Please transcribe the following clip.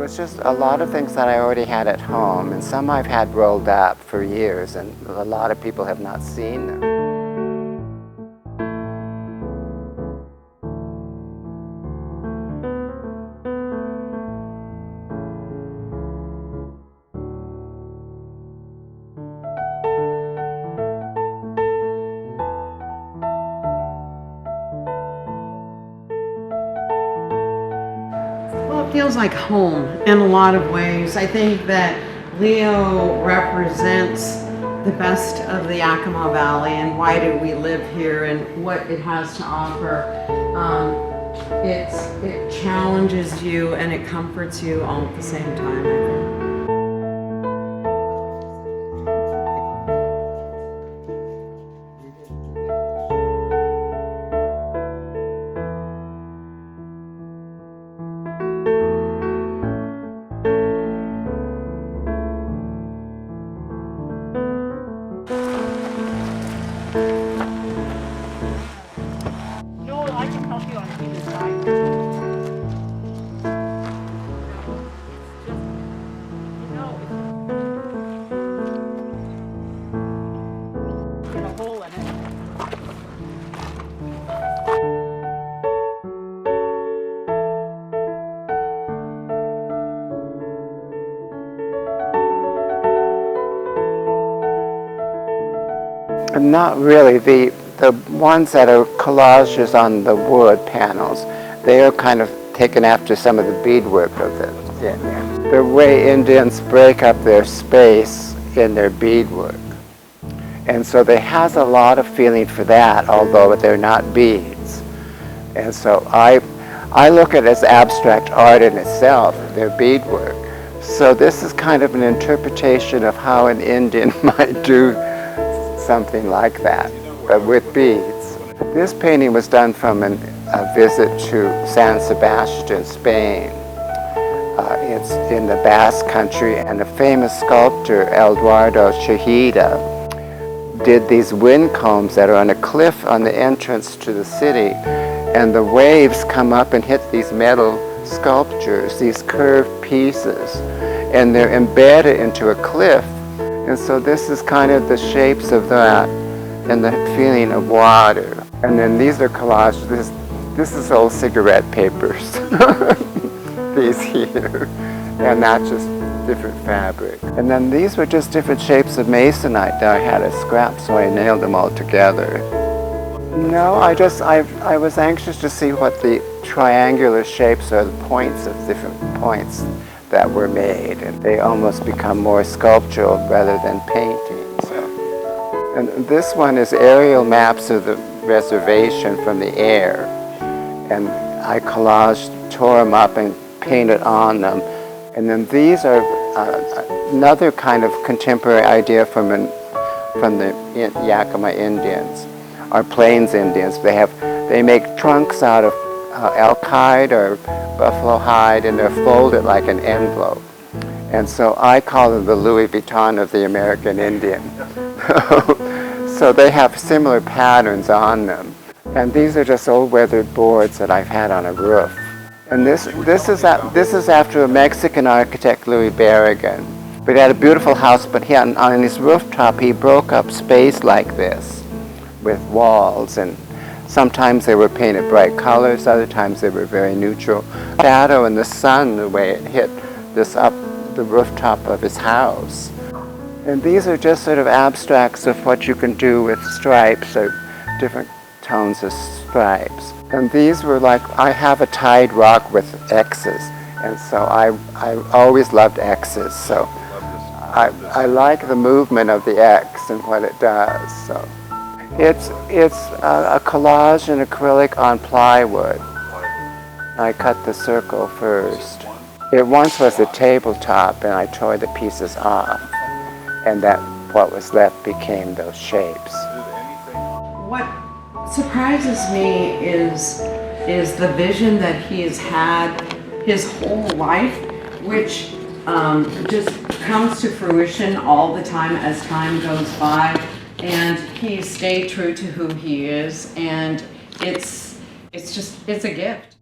it's just a lot of things that I already had at home, and some I've had rolled up for years, and a lot of people have not seen them. Well, it feels like home in a lot of ways. I think that Leo represents the best of the Yakima Valley and why do we live here and what it has to offer. It challenges you and it comforts you all at the same time, I think. No, I can help you on either side. Get a hole in it. Not really. The ones that are collages on the wood panels, they are kind of taken after some of the beadwork of the way Indians break up their space in their beadwork. And so they has a lot of feeling for that, although they're not beads. And so I look at it as abstract art in itself, their beadwork. So this is kind of an interpretation of how an Indian might do something like that, but with beads. This painting was done from a visit to San Sebastian, Spain. It's in the Basque Country, and a famous sculptor, Eduardo Chejida, did these wind combs that are on a cliff on the entrance to the city, and the waves come up and hit these metal sculptures, these curved pieces, and they're embedded into a cliff. And so this is kind of the shapes of that and the feeling of water. And then these are collages. This is old cigarette papers, these here. And that's just different fabric. And then these were just different shapes of masonite that I had as scraps, so I nailed them all together. No, I was anxious to see what the triangular shapes or the points of different points that were made, and they almost become more sculptural rather than painting. So. And this one is aerial maps of the reservation from the air, and I tore them up and painted on them. And then these are another kind of contemporary idea from the Yakima Indians, or Plains Indians. They make trunks out of elk hide or buffalo hide, and they're folded like an envelope. And so I call them the Louis Vuitton of the American Indian. So they have similar patterns on them. And these are just old weathered boards that I've had on a roof. And this is after a Mexican architect, Louis Barragan. But he had a beautiful house, but on his rooftop he broke up space like this with walls, and sometimes they were painted bright colors, other times they were very neutral. Shadow and the sun, the way it hit the rooftop of his house. And these are just sort of abstracts of what you can do with stripes, or different tones of stripes. And these were like, I have a tied rock with X's, and so I always loved X's, so I like the movement of the X and what it does. So. It's a collage in acrylic on plywood. I cut the circle first. It once was a tabletop, and I tore the pieces off, and what was left became those shapes. What surprises me is the vision that he has had his whole life, which just comes to fruition all the time as time goes by. And he stayed true to who he is, and it's a gift.